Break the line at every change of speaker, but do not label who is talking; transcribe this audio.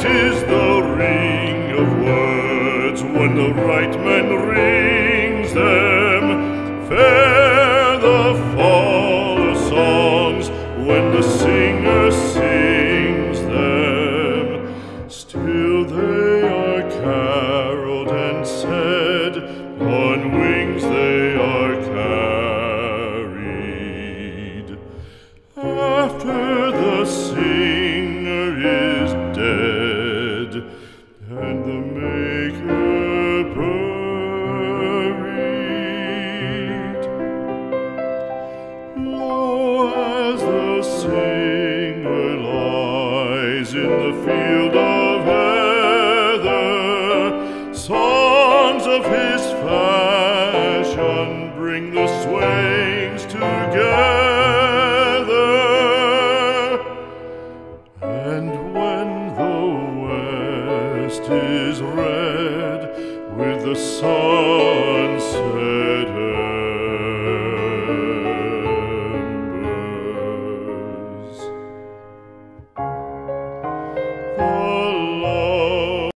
Sweet is the ring of words when the right man rings them. Fair the fall of songs when the singer sings them. Still they are caroled and said, on wings they are carried. After the singer is dead and the maker buried, lo, as the singer lies in the field of heather, songs of his fashion bring the swains together. And when the west is red with the sunset,